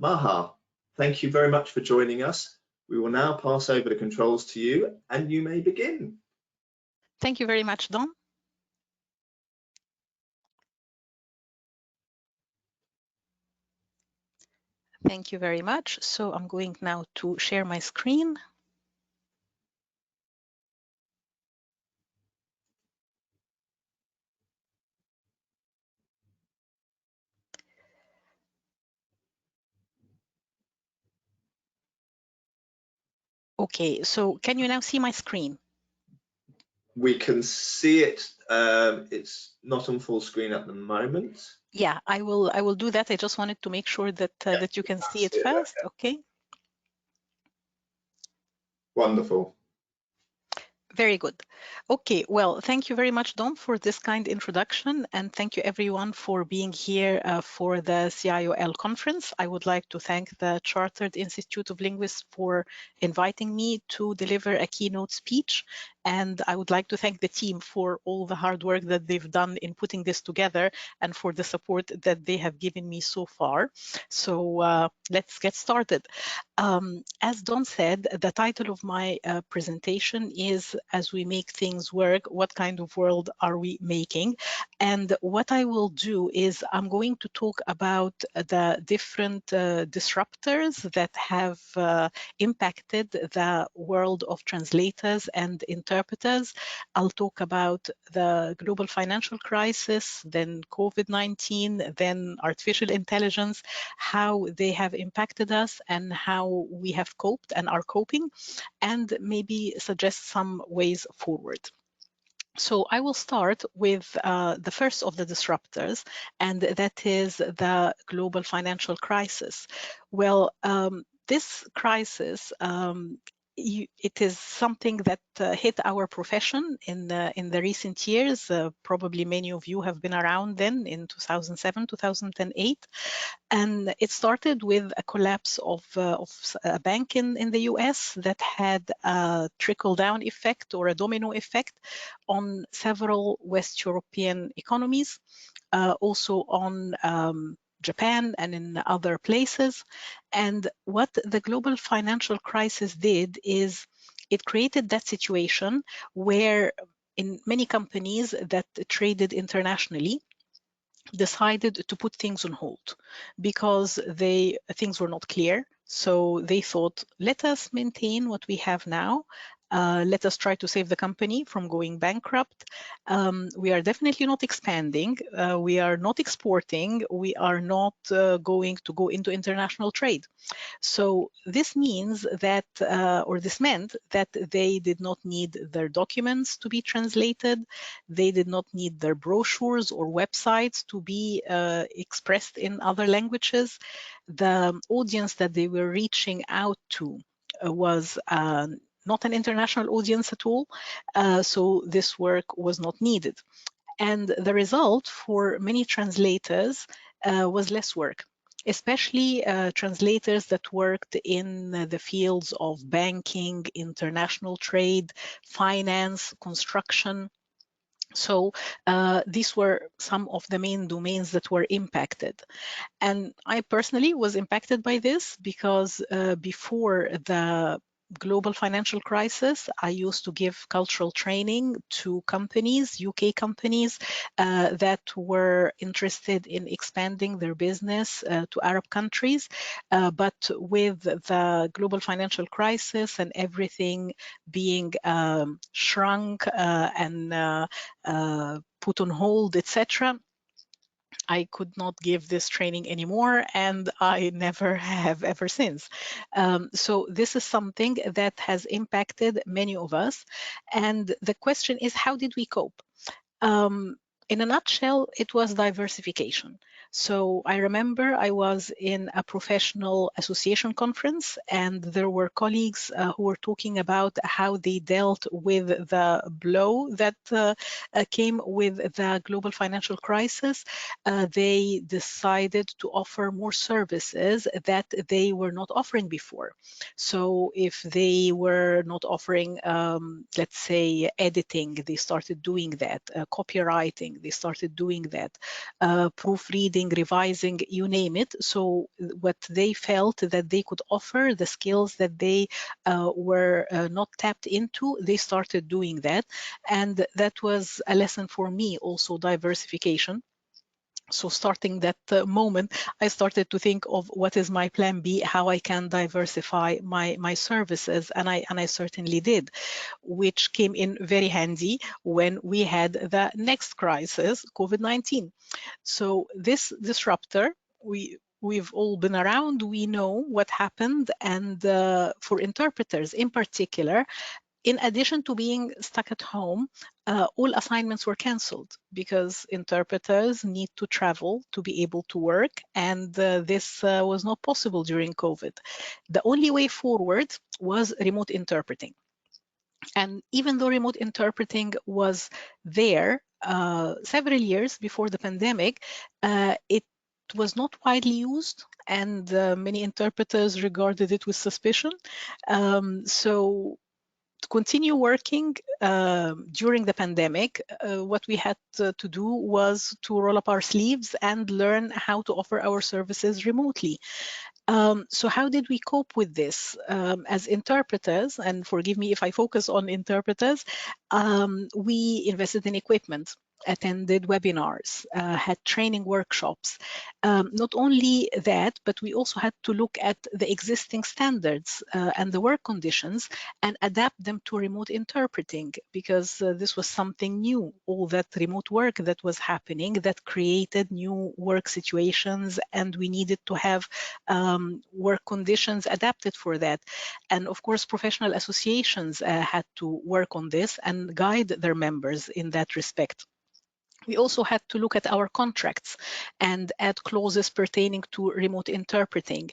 Maha, thank you very much for joining us. We will now pass over the controls to you and you may begin. Thank you very much, Don. Thank you very much. So I'm going now to share my screen. Okay, so can you now see my screen? We can see it. It's not on full screen at the moment. Yeah, I will do that. I just wanted to make sure that that you can see it first. Okay. Wonderful. Very good. Okay, well, thank you very much, Dom, for this kind introduction, and thank you everyone for being here for the CIOL conference. I would like to thank the Chartered Institute of Linguists for inviting me to deliver a keynote speech, and I would like to thank the team for all the hard work that they've done in putting this together and for the support that they have given me so far. So let's get started. As Don said, the title of my presentation is As We Make Things Work, What Kind of World Are We Making? And what I will do is I'm going to talk about the different disruptors that have impacted the world of translators and interpreters. I'll talk about the global financial crisis, then COVID-19, then artificial intelligence, how they have impacted us and how we have coped and are coping, and maybe suggest some ways forward. So I will start with the first of the disruptors, and that is the global financial crisis. Well, this crisis, it is something that hit our profession in the recent years. Probably many of you have been around then in 2007, 2008. And it started with a collapse of a bank in the US that had a trickle-down effect or a domino effect on several West European economies, also on Japan and in other places. And what the global financial crisis did is it created that situation where in many companies that traded internationally decided to put things on hold because things were not clear. So they thought, let us maintain what we have now. Let us try to save the company from going bankrupt. We are definitely not expanding. We are not exporting. We are not going to go into international trade. So this means that, or this meant that they did not need their documents to be translated. They did not need their brochures or websites to be expressed in other languages. The audience that they were reaching out to was not an international audience at all. So this work was not needed. And the result for many translators was less work, especially translators that worked in the fields of banking, international trade, finance, construction. So these were some of the main domains that were impacted. And I personally was impacted by this because before the global financial crisis, I used to give cultural training to companies, UK companies that were interested in expanding their business to Arab countries. But with the global financial crisis and everything being shrunk and put on hold, etc., I could not give this training anymore, and I never have ever since. So this is something that has impacted many of us. And the question is, how did we cope? In a nutshell, it was diversification. So I remember I was in a professional association conference and there were colleagues who were talking about how they dealt with the blow that came with the global financial crisis. They decided to offer more services that they were not offering before. So if they were not offering, let's say, editing, they started doing that, copywriting, they started doing that, proofreading reading, revising, you name it. So what they felt that they could offer, the skills that they were not tapped into, they started doing that. And that was a lesson for me also, diversification. So starting that moment, I started to think of what is my plan B, how I can diversify my services, and I certainly did, which came in very handy when we had the next crisis, COVID-19. So this disruptor, we've all been around, we know what happened, and for interpreters in particular, in addition to being stuck at home, all assignments were canceled because interpreters need to travel to be able to work, and this was not possible during COVID. The only way forward was remote interpreting. And even though remote interpreting was there several years before the pandemic, it was not widely used, and many interpreters regarded it with suspicion. So to continue working during the pandemic, what we had to do was to roll up our sleeves and learn how to offer our services remotely. So how did we cope with this as interpreters? And forgive me if I focus on interpreters. We invested in equipment, attended webinars, had training workshops. Not only that, but we also had to look at the existing standards and the work conditions and adapt them to remote interpreting, because this was something new, all that remote work that was happening that created new work situations, and we needed to have work conditions adapted for that. And of course, professional associations had to work on this and guide their members in that respect. We also had to look at our contracts and add clauses pertaining to remote interpreting.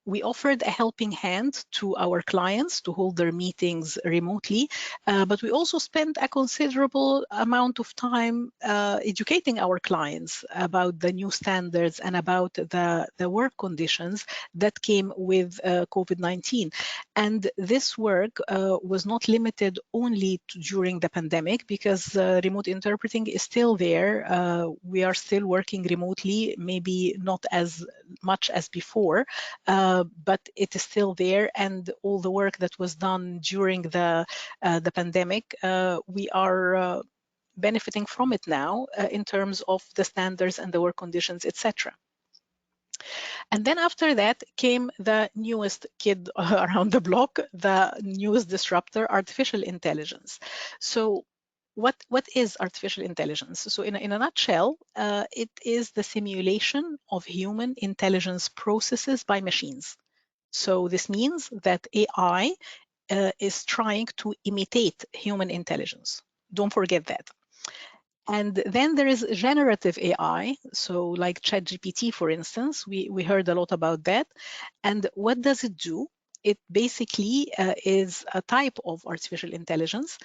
We offered a helping hand to our clients to hold their meetings remotely, but we also spent a considerable amount of time educating our clients about the new standards and about the work conditions that came with COVID-19. And this work was not limited only to during the pandemic, because remote interpreting is still there. We are still working remotely, maybe not as much as before, but it is still there, and all the work that was done during the pandemic, we are benefiting from it now in terms of the standards and the work conditions, etc. And then after that came the newest kid around the block, the newest disruptor, artificial intelligence. So what is artificial intelligence? So in a nutshell, it is the simulation of human intelligence processes by machines. So this means that AI is trying to imitate human intelligence. Don't forget that. And then there is generative AI. So like ChatGPT, for instance, we heard a lot about that. And what does it do? It basically is a type of artificial intelligence,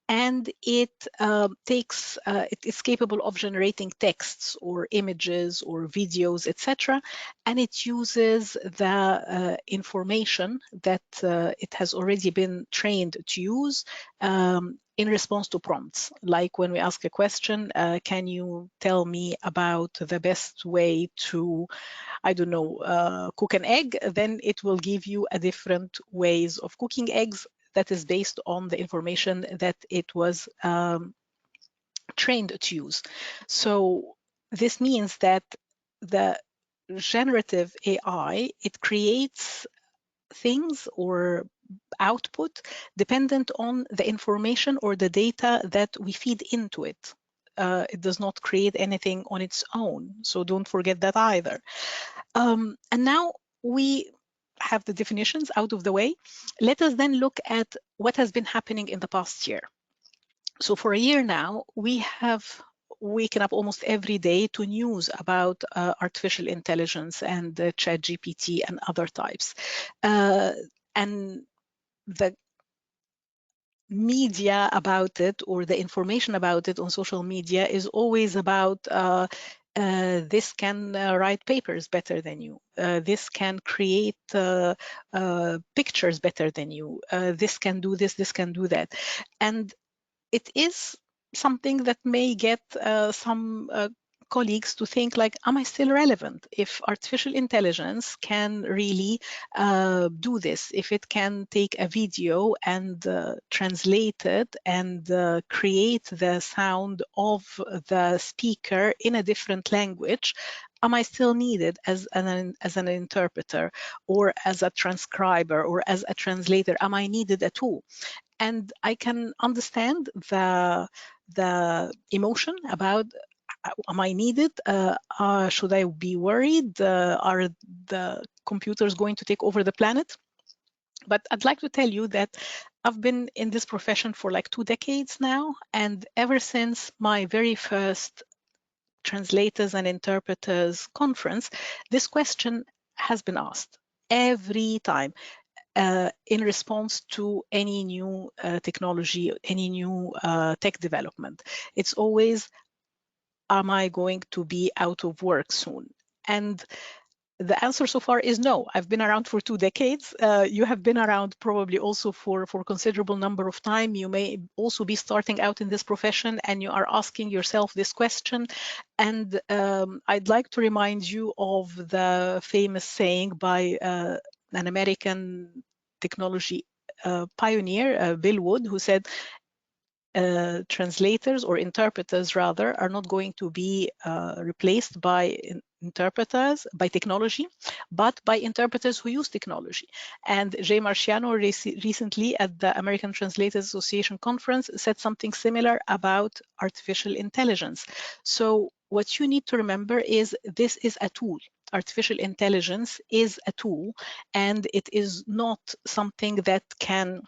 and it it is capable of generating texts or images or videos, etc. And it uses the information that it has already been trained to use in response to prompts. Like when we ask a question, can you tell me about the best way to, I don't know, cook an egg? Then it will give you a different ways of cooking eggs that is based on the information that it was trained to use. So this means that the generative AI, it creates things or output dependent on the information or the data that we feed into it. It does not create anything on its own. So don't forget that either. And now we have the definitions out of the way. Let us then look at what has been happening in the past year. So for a year now, we have waken up almost every day to news about artificial intelligence and ChatGPT and other types. And the media about it, or the information about it on social media, is always about this can write papers better than you. This can create pictures better than you. This can do this can do that. And it is something that may get some colleagues to think like, am I still relevant? If artificial intelligence can really do this, if it can take a video and translate it and create the sound of the speaker in a different language, am I still needed as an interpreter or as a transcriber or as a translator? Am I needed at all? And I can understand the emotion about, am I needed? Should I be worried? Are the computers going to take over the planet? But I'd like to tell you that I've been in this profession for like 2 decades now, and ever since my very first translators and interpreters conference, this question has been asked every time in response to any new technology, any new tech development. It's always, am I going to be out of work soon? And the answer so far is no. I've been around for 2 decades. You have been around probably also for a considerable number of time. You may also be starting out in this profession and you are asking yourself this question. And I'd like to remind you of the famous saying by an American technology pioneer, Bill Wood, who said, translators or interpreters rather are not going to be replaced by interpreters, by technology, but by interpreters who use technology. And Jay Marciano recently at the American Translators Association conference said something similar about artificial intelligence. So what you need to remember is this is a tool. Artificial intelligence is a tool, and it is not something that can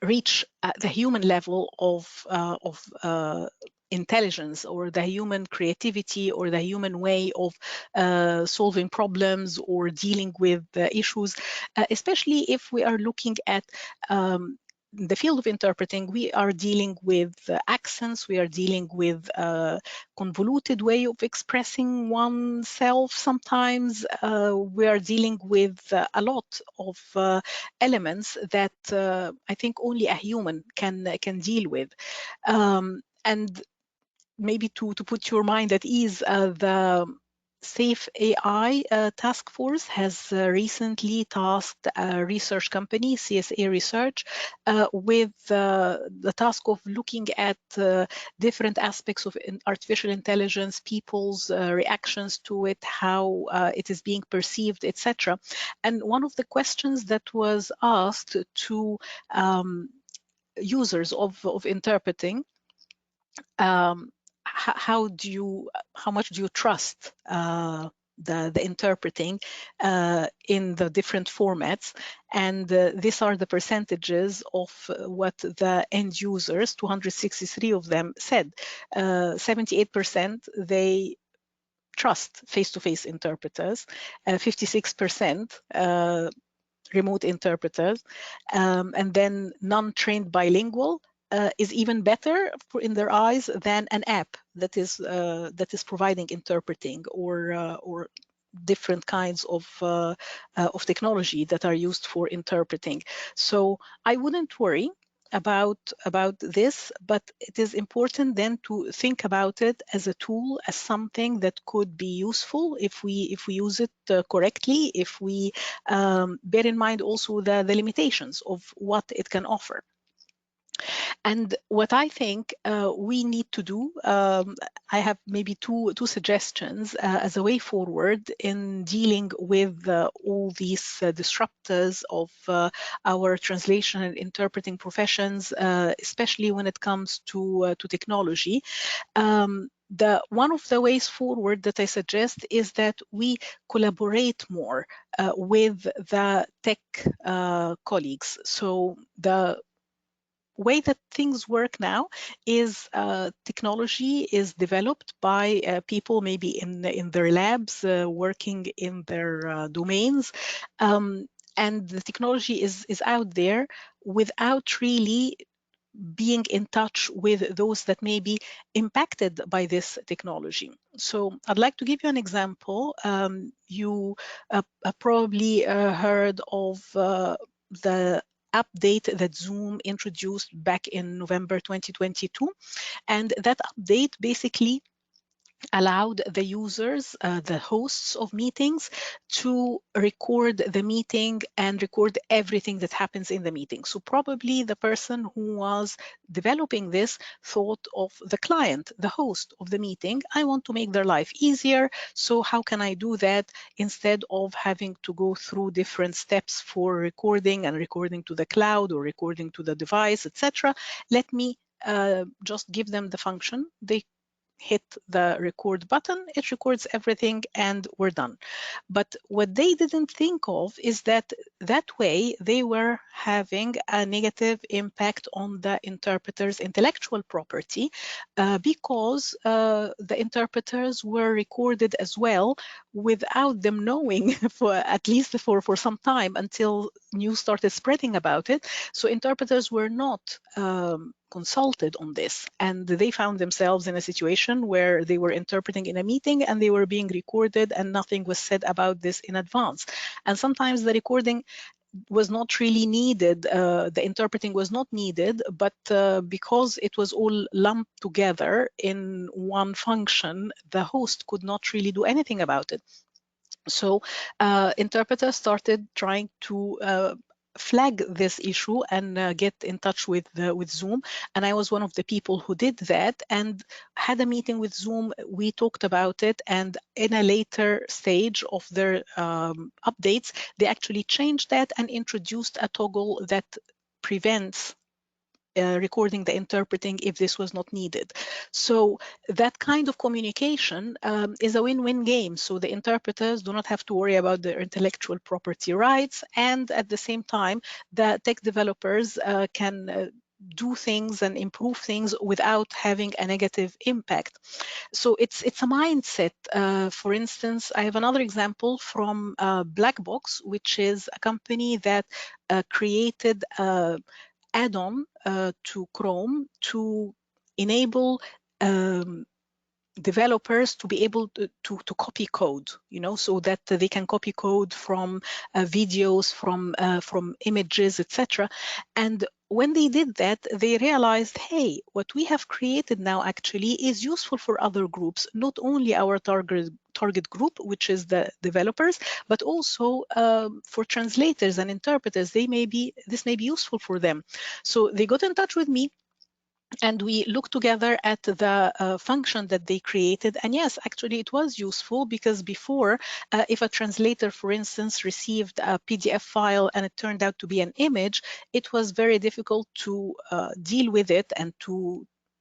reach the human level of intelligence or the human creativity or the human way of solving problems or dealing with issues, especially if we are looking at the field of interpreting. We are dealing with accents, we are dealing with convoluted way of expressing oneself sometimes. We are dealing with a lot of elements that I think only a human can deal with. And maybe to put your mind at ease, the Safe AI task force has recently tasked a research company, CSA Research, with the task of looking at different aspects of artificial intelligence, people's reactions to it, how it is being perceived, etc. And one of the questions that was asked to users of interpreting, how much do you trust the interpreting in the different formats? And these are the percentages of what the end users, 263 of them, said. 78% they trust face-to-face interpreters, 56% remote interpreters, and then non-trained bilingual is even better in their eyes than an app that is providing interpreting or different kinds of technology that are used for interpreting. So I wouldn't worry about this, but it is important then to think about it as a tool, as something that could be useful if we use it correctly, if we bear in mind also the limitations of what it can offer. And what I think we need to do, I have maybe two suggestions as a way forward in dealing with all these disruptors of our translation and interpreting professions, especially when it comes to technology. One of the ways forward that I suggest is that we collaborate more with the tech colleagues. So the way that things work now is technology is developed by people maybe in their labs, working in their domains, and the technology is out there without really being in touch with those that may be impacted by this technology. So I'd like to give you an example. You probably heard of the update that Zoom introduced back in November 2022. And that update basically allowed the users, the hosts of meetings, to record the meeting and record everything that happens in the meeting. So probably the person who was developing this thought of the client, the host of the meeting. I want to make their life easier. So how can I do that instead of having to go through different steps for recording and recording to the cloud or recording to the device, etc. Let me just give them the function. They hit the record button, it records everything, and we're done. But what they didn't think of is that that way they were having a negative impact on the interpreter's intellectual property, because the interpreters were recorded as well without them knowing, for at least for some time, until news started spreading about it. So interpreters were not consulted on this, and they found themselves in a situation where they were interpreting in a meeting and they were being recorded, and nothing was said about this in advance. And sometimes the recording was not really needed, the interpreting was not needed, but because it was all lumped together in one function, the host could not really do anything about it. So interpreters started trying to flag this issue and get in touch with Zoom. And I was one of the people who did that and had a meeting with Zoom. We talked about it, and in a later stage of their updates, they actually changed that and introduced a toggle that prevents recording the interpreting if this was not needed. So that kind of communication is a win-win game. So the interpreters do not have to worry about their intellectual property rights, and at the same time, the tech developers can do things and improve things without having a negative impact. So it's a mindset. For instance, I have another example from Blackbox, which is a company that created add-on to Chrome to enable developers to be able to copy code, so that they can copy code from videos, from images, etc. And when they did that, they realized, hey, what we have created now actually is useful for other groups, not only our target group, which is the developers, but also for translators and interpreters. This may be useful for them. So they got in touch with me, and we looked together at the function that they created. And yes, actually it was useful, because before, if a translator, for instance, received a PDF file and it turned out to be an image, it was very difficult to deal with it, and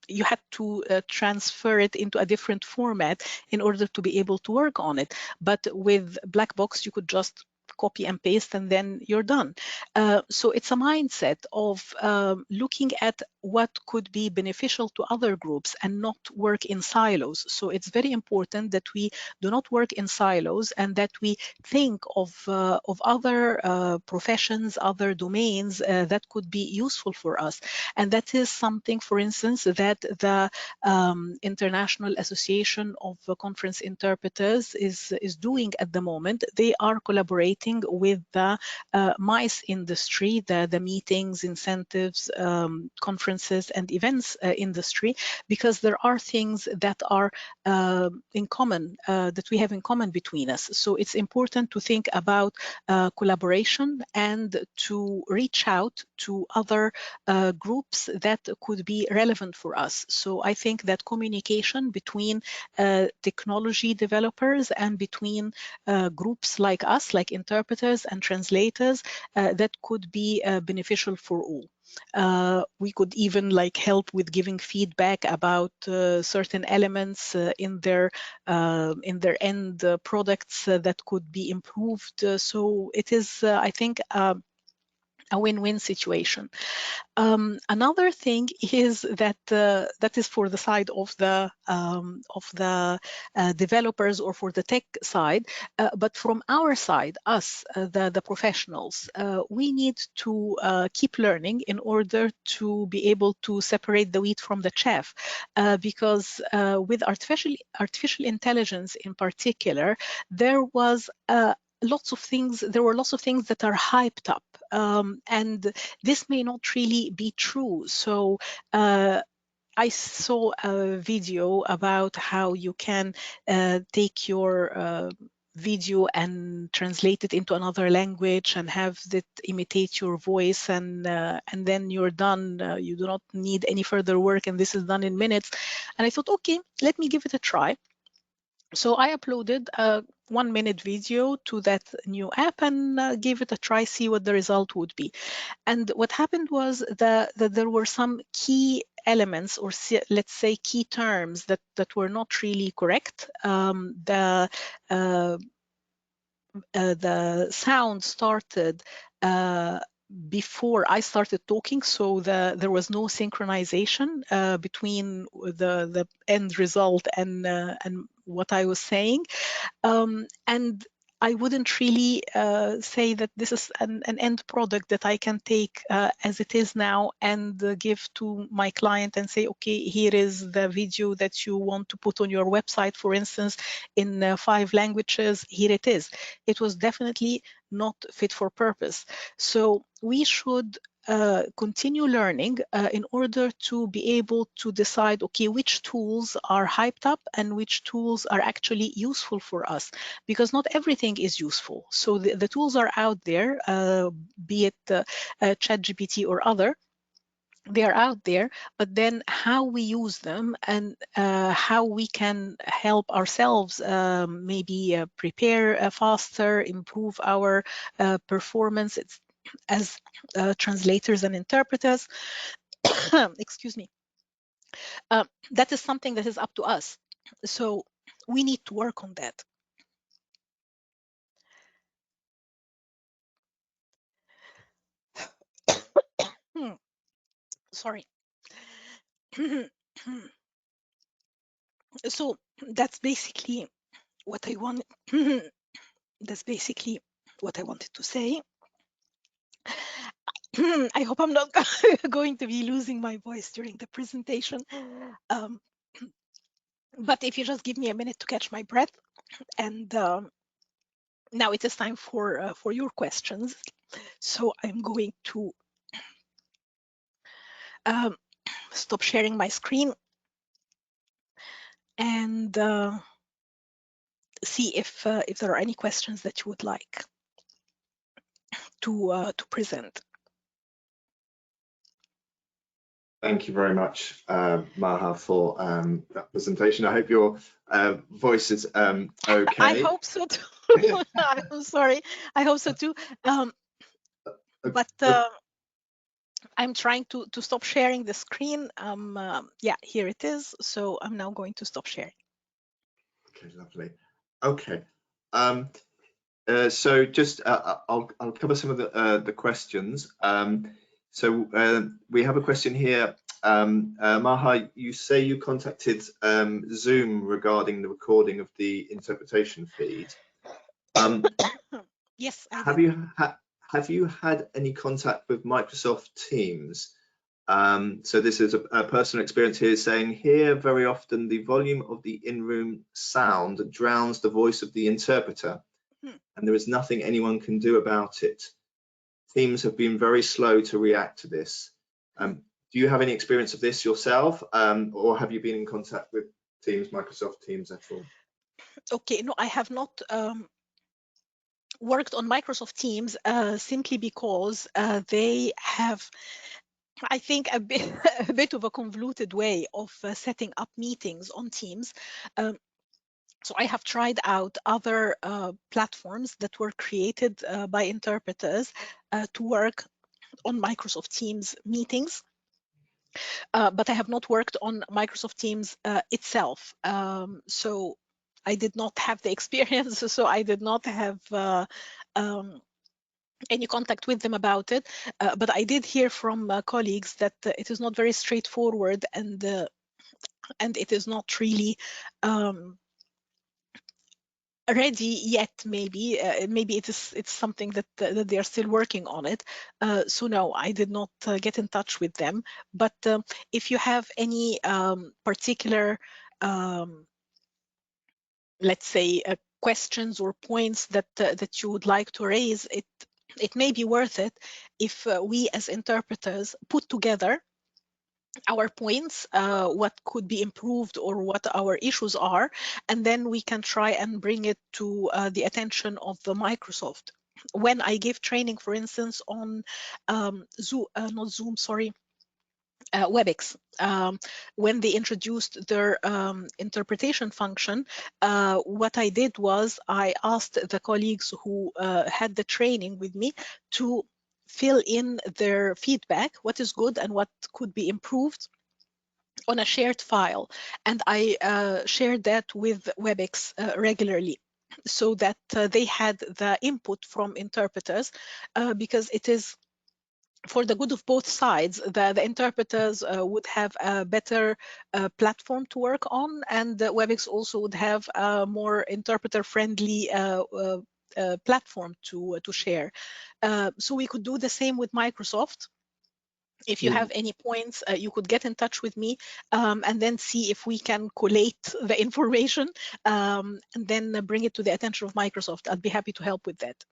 you had to transfer it into a different format in order to be able to work on it. But with Blackbox, you could just copy and paste, and then you're done. So it's a mindset of looking at what could be beneficial to other groups and not work in silos. So it's very important that we do not work in silos, and that we think of other professions, other domains that could be useful for us. And that is something, for instance, that the International Association of Conference Interpreters is doing at the moment. They are collaborating with the MICE industry, the meetings, incentives, conferences, and events industry, because there are things that are in common, that we have in common between us. So it's important to think about collaboration and to reach out to other groups that could be relevant for us. So I think that communication between technology developers and between groups like us, like interpreters and translators, that could be beneficial for all. We could even help with giving feedback about certain elements in their end products that could be improved. So it is, I think, a win-win situation. Another thing is that that is for the side of the developers, or for the tech side. But from our side, us, the professionals, we need to keep learning in order to be able to separate the wheat from the chaff, because with artificial intelligence in particular, there was lots of things that are hyped up, and this may not really be true. So I saw a video about how you can take your video and translate it into another language and have it imitate your voice, and then you're done. You do not need any further work, and this is done in minutes. And I thought, okay, let me give it a try. So I uploaded a 1-minute video to that new app and gave it a try, see what the result would be. And what happened was that there were some key elements, or let's say key terms, that were not really correct. The sound started before I started talking, so there was no synchronization between the end result and what I was saying. And I wouldn't really say that this is an end product that I can take as it is now and give to my client and say, okay, here is the video that you want to put on your website, for instance, in 5 languages, here it is. It was definitely not fit for purpose. So we should continue learning in order to be able to decide, okay, which tools are hyped up and which tools are actually useful for us, because not everything is useful. So the tools are out there, be it ChatGPT or other. They are out there, but then how we use them and how we can help ourselves maybe prepare faster, improve our performance as translators and interpreters, excuse me, that is something that is up to us. So we need to work on that. Sorry. So that's basically what I want. That's basically what I wanted to say. I hope I'm not going to be losing my voice during the presentation. But if you just give me a minute to catch my breath, and now it is time for your questions. So I'm going to stop sharing my screen and see if there are any questions that you would like to present. Thank you very much, Maha, for that presentation. I hope your voice is okay. I hope so too. I'm sorry. I hope so too. But I'm trying to stop sharing the screen. Yeah, here it is. So I'm now going to stop sharing. Okay, lovely. Okay. So just I'll cover some of the questions. So we have a question here. Maha, you say you contacted Zoom regarding the recording of the interpretation feed. Yes, I did. did. Have you had any contact with Microsoft Teams? So this is a personal experience here, saying here very often the volume of the in-room sound drowns the voice of the interpreter, and there is nothing anyone can do about it. Teams have been very slow to react to this. Do you have any experience of this yourself, or have you been in contact with Teams, Microsoft Teams at all? Okay, no, I have not worked on Microsoft Teams simply because they have, I think, a bit of a convoluted way of setting up meetings on Teams. So I have tried out other platforms that were created by interpreters to work on Microsoft Teams meetings. But I have not worked on Microsoft Teams itself. So I did not have the experience, so I did not have any contact with them about it. But I did hear from colleagues that it is not very straightforward, and it is not really ready yet. Maybe it's something that they are still working on it. So no, I did not get in touch with them. But if you have any particular let's say questions or points that you would like to raise, it may be worth it if we as interpreters put together our points, what could be improved or what our issues are, and then we can try and bring it to the attention of the Microsoft. When I give training, for instance, on Zoom, not Zoom, sorry, WebEx, when they introduced their interpretation function, what I did was I asked the colleagues who had the training with me to fill in their feedback, what is good and what could be improved, on a shared file, and I shared that with WebEx regularly, so that they had the input from interpreters, because it is for the good of both sides. The interpreters would have a better platform to work on, and WebEx also would have a more interpreter-friendly platform to share. So we could do the same with Microsoft. If you have any points, you could get in touch with me, and then see if we can collate the information, and then bring it to the attention of Microsoft. I'd be happy to help with that.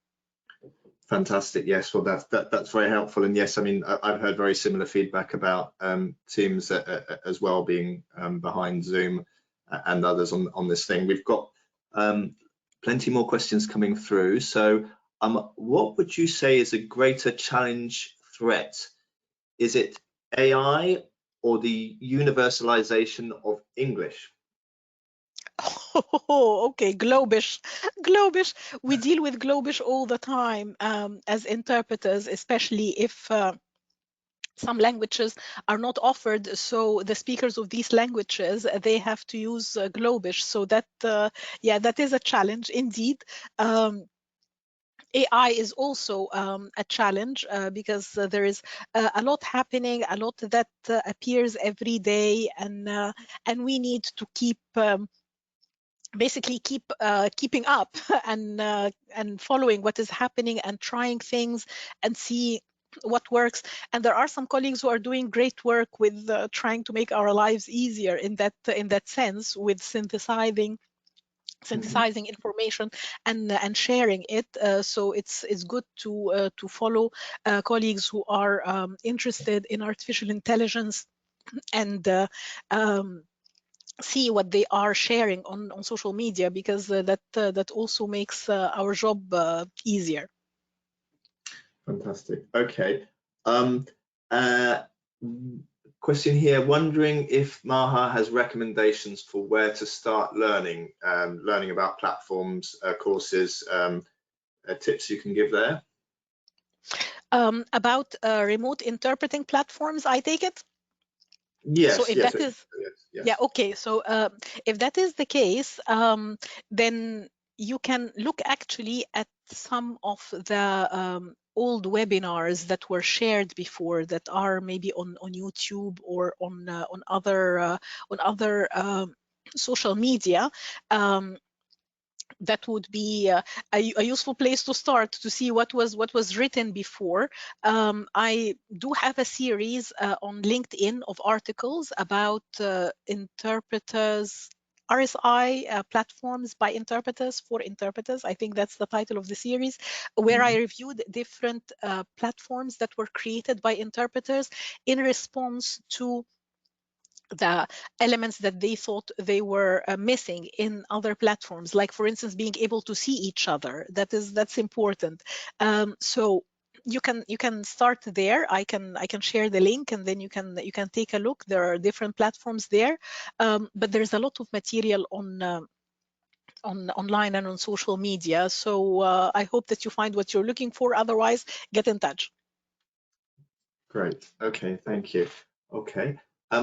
Fantastic. Yes, well, that's very helpful. And yes, I mean, I've heard very similar feedback about Teams as well being behind Zoom and others on this thing. We've got plenty more questions coming through. So what would you say is a greater challenge threat? Is it AI or the universalization of English? Oh, okay, Globish. Globish. We deal with Globish all the time as interpreters, especially if some languages are not offered. So the speakers of these languages, they have to use Globish. So that, yeah, that is a challenge indeed. AI is also a challenge because there is a lot happening, a lot that appears every day, and we need to keep basically keeping up and following what is happening and trying things and see what works. And there are some colleagues who are doing great work with trying to make our lives easier in that sense, with synthesizing information and sharing it. So it's good to follow colleagues who are interested in artificial intelligence and see what they are sharing on social media, because that also makes our job easier. Fantastic. Okay. Question here, wondering if Maha has recommendations for where to start learning about platforms, courses, tips you can give there? About remote interpreting platforms, I take it? Yes, so if yes, that is yes. Yeah, okay. So if that is the case, then you can look actually at some of the old webinars that were shared before, that are maybe on YouTube or on other social media. That would be a useful place to start to see what was written before. I do have a series on LinkedIn of articles about interpreters, RSI platforms by interpreters for interpreters. I think that's the title of the series, where I reviewed different platforms that were created by interpreters in response to the elements that they thought they were missing in other platforms, like for instance being able to see each other. That's important. So you can start there. I can share the link, and then you can take a look. There are different platforms there, but there's a lot of material on online and on social media. So I hope that you find what you're looking for. Otherwise, get in touch. Great. Okay, thank you. Okay.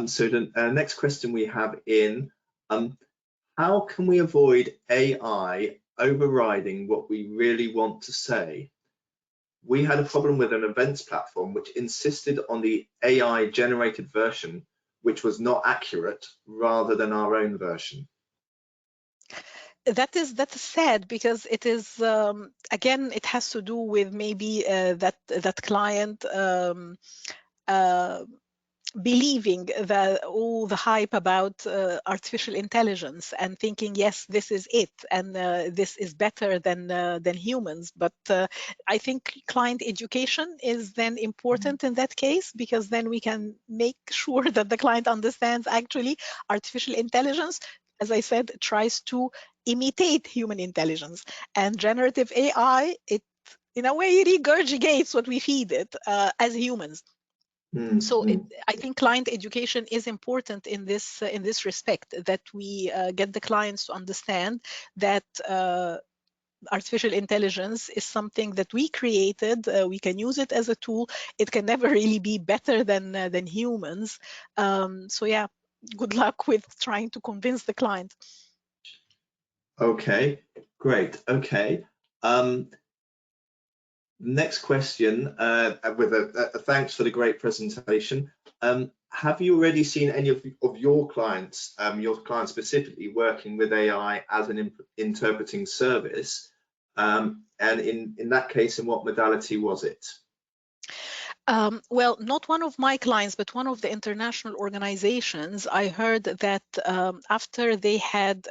So the next question we have in, how can we avoid AI overriding what we really want to say? We had a problem with an events platform which insisted on the AI generated version, which was not accurate, rather than our own version. That's sad, because it is again, it has to do with maybe that client believing all the hype about artificial intelligence and thinking, yes, this is it, and this is better than humans. But I think client education is then important in that case, because then we can make sure that the client understands actually artificial intelligence, as I said, tries to imitate human intelligence, and generative AI, it in a way regurgitates what we feed it as humans. So I think client education is important in this respect, that we get the clients to understand that artificial intelligence is something that we created. We can use it as a tool. It can never really be better than humans. So yeah, good luck with trying to convince the client. Okay, great. Okay. Next question, with a thanks for the great presentation. Have you already seen any of your clients specifically working with AI as an interpreting service? And in that case, in what modality was it? Well, not one of my clients, but one of the international organizations. I heard that after they had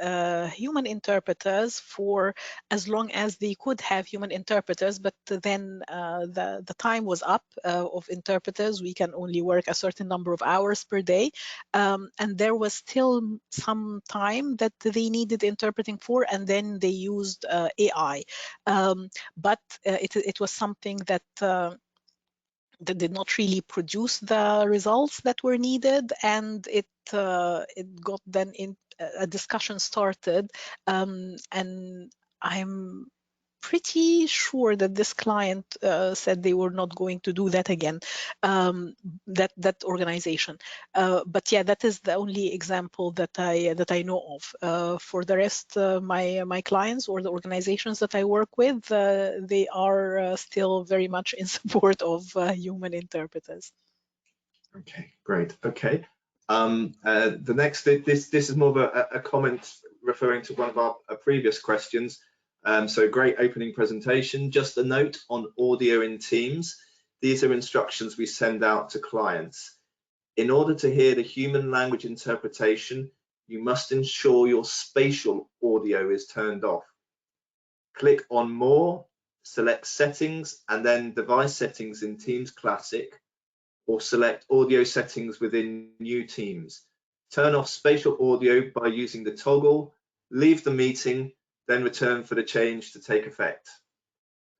human interpreters for as long as they could have human interpreters, but then the time was up of interpreters. We can only work a certain number of hours per day. And there was still some time that they needed interpreting for, and then they used AI. But it was something that did not really produce the results that were needed, and it got then in a discussion started, and I'm pretty sure that this client said they were not going to do that again, that organization. But yeah, that is the only example that I know of. For the rest, my clients or the organizations that I work with, they are still very much in support of human interpreters. Okay, great. Okay. The next, this is more of a comment referring to one of our previous questions. So great opening presentation. Just a note on audio in Teams. These are instructions we send out to clients. In order to hear the human language interpretation, you must ensure your spatial audio is turned off. Click on More, select Settings, and then Device Settings in Teams Classic, or select Audio Settings within New Teams. Turn off spatial audio by using the toggle, leave the meeting, then return for the change to take effect.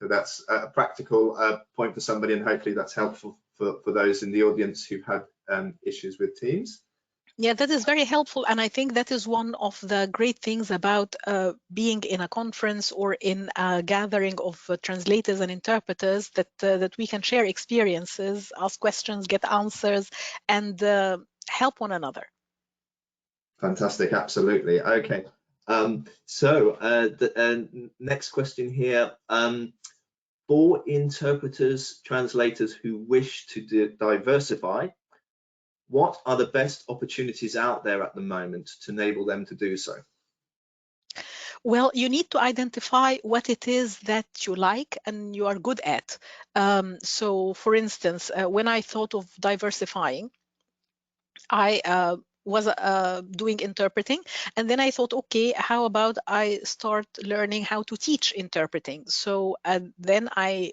So that's a practical point for somebody, and hopefully that's helpful for those in the audience who've had issues with Teams. Yeah, that is very helpful, and I think that is one of the great things about being in a conference or in a gathering of translators and interpreters, that we can share experiences, ask questions, get answers, and help one another. Fantastic, absolutely. Okay, so the next question here. For interpreters, translators who wish to diversify, what are the best opportunities out there at the moment to enable them to do so? Well, you need to identify what it is that you like and you are good at. So, for instance, when I thought of diversifying, I was doing interpreting, and then I thought, okay, how about I start learning how to teach interpreting? So then I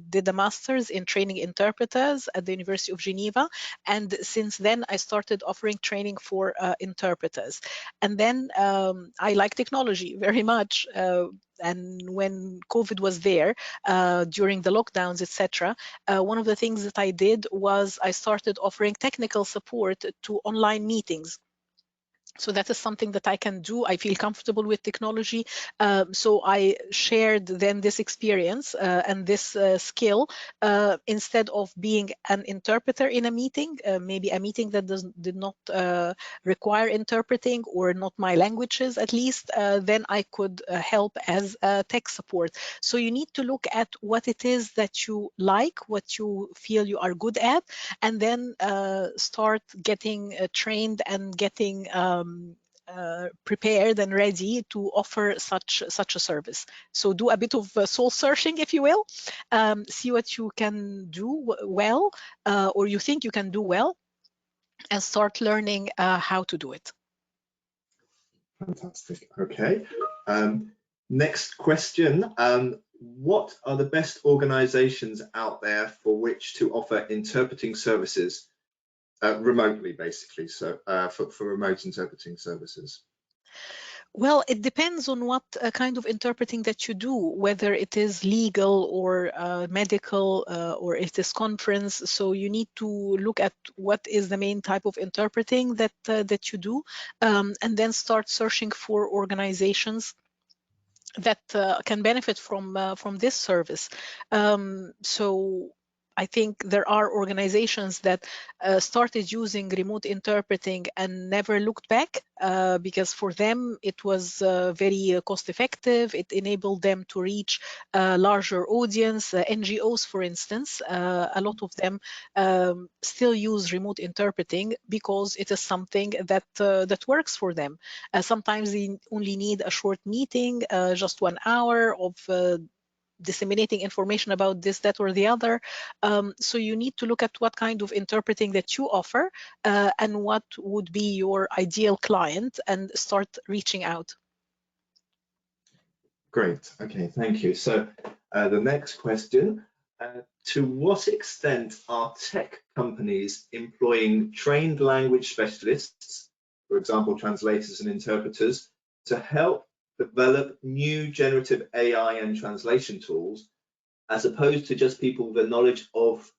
did a master's in training interpreters at the University of Geneva, and since then I started offering training for interpreters. And then I like technology very much. And when COVID was there, during the lockdowns, etc., one of the things that I did was I started offering technical support to online meetings. So that is something that I can do. I feel comfortable with technology. So I shared then this experience and this skill instead of being an interpreter in a meeting, maybe a meeting that did not require interpreting or not my languages at least, then I could help as tech support. So you need to look at what it is that you like, what you feel you are good at, and then start getting trained and getting prepared and ready to offer such a service. So do a bit of soul searching, if you will, see what you can do well, or you think you can do well, and start learning how to do it. Fantastic. Okay. Next question. What are the best organizations out there for which to offer interpreting services remotely, basically? So for remote interpreting services. Well, it depends on what kind of interpreting that you do, whether it is legal or medical or it is conference. So you need to look at what is the main type of interpreting that you do, and then start searching for organizations that can benefit from this service. So I think there are organizations that started using remote interpreting and never looked back because for them it was very cost effective. It enabled them to reach a larger audience. NGOs, for instance, a lot of them still use remote interpreting because it is something that works for them. Sometimes they only need a short meeting, just 1 hour of disseminating information about this, that, or the other. So you need to look at what kind of interpreting that you offer and what would be your ideal client and start reaching out. Great. Okay, thank you. So the next question, to what extent are tech companies employing trained language specialists, for example, translators and interpreters, to help develop new generative AI and translation tools, as opposed to just people with a knowledge of,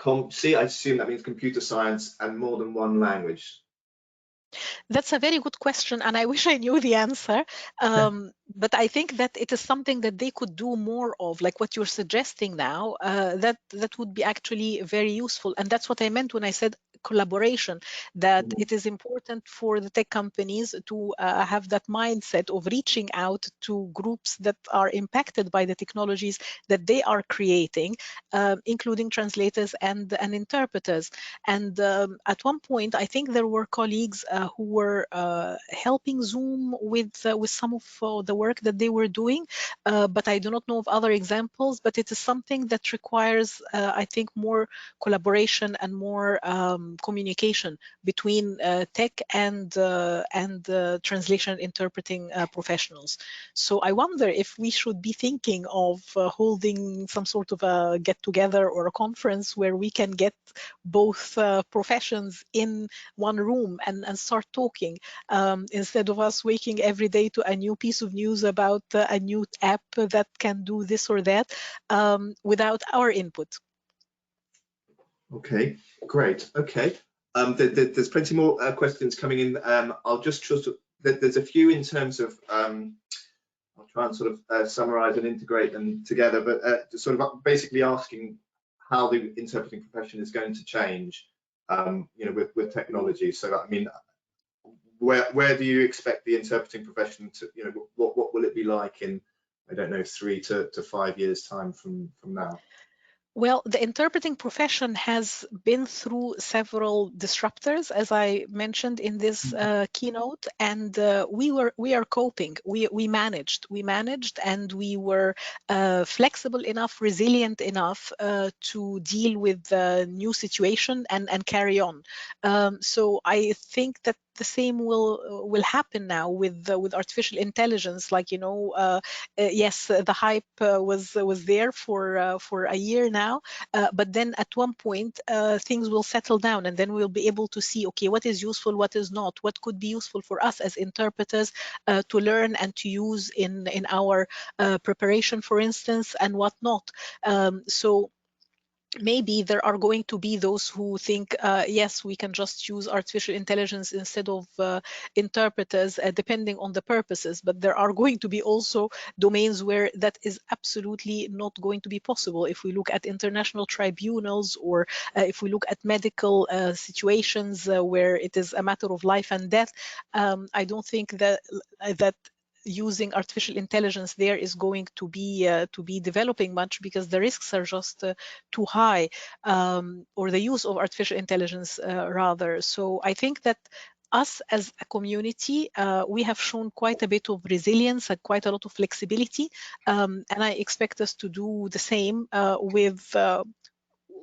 I assume that means computer science and more than one language? That's a very good question, and I wish I knew the answer. But I think that it is something that they could do more of, like what you're suggesting now. That would be actually very useful, and that's what I meant when I said collaboration. That it is important for the tech companies to have that mindset of reaching out to groups that are impacted by the technologies that they are creating, including translators and interpreters. And at one point, I think there were colleagues who were helping Zoom with some of the work that they were doing, but I do not know of other examples. But it is something that requires, I think, more collaboration and more communication between tech and translation interpreting professionals. So I wonder if we should be thinking of holding some sort of a get-together or a conference where we can get both professions in one room and start talking instead of us waking every day to a new piece of news about a new app that can do this or that without our input. Okay, great. Okay, there's plenty more questions coming in. I'll just there's a few in terms of I'll try and sort of summarize and integrate them together, but just sort of basically asking how the interpreting profession is going to change, you know, with technology. So I mean, where do you expect the interpreting profession to, you know, what will it be like in, I don't know, 3 to 5 years time from now? Well, the interpreting profession has been through several disruptors, as I mentioned in this keynote, and we are coping. We managed, and we were flexible enough, resilient enough to deal with the new situation and carry on. So I think that the same will happen now with artificial intelligence. Like, you know, yes, the hype was there for a year now, but then at one point things will settle down, and then we'll be able to see, okay, what is useful, what is not, what could be useful for us as interpreters to learn and to use in our preparation, for instance, and what not. So maybe there are going to be those who think, yes, we can just use artificial intelligence instead of interpreters, depending on the purposes. But there are going to be also domains where that is absolutely not going to be possible. If we look at international tribunals, or if we look at medical situations where it is a matter of life and death, I don't think that using artificial intelligence there is going to be developing much, because the risks are just too high, or the use of artificial intelligence rather. So I think that us as a community, we have shown quite a bit of resilience and quite a lot of flexibility, and I expect us to do the same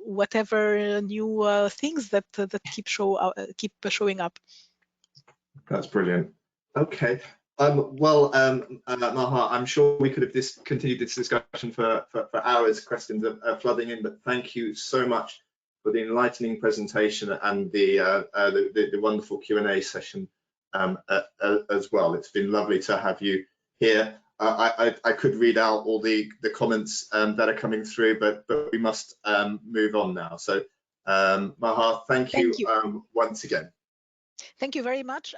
whatever new things that keep showing up. That's brilliant. Okay. Maha, I'm sure we could have continued this discussion for hours. Questions are flooding in, but thank you so much for the enlightening presentation and the wonderful Q&A session as well. It's been lovely to have you here. I could read out all the comments that are coming through, but we must move on now. So, Maha, thank you once again. Thank you very much.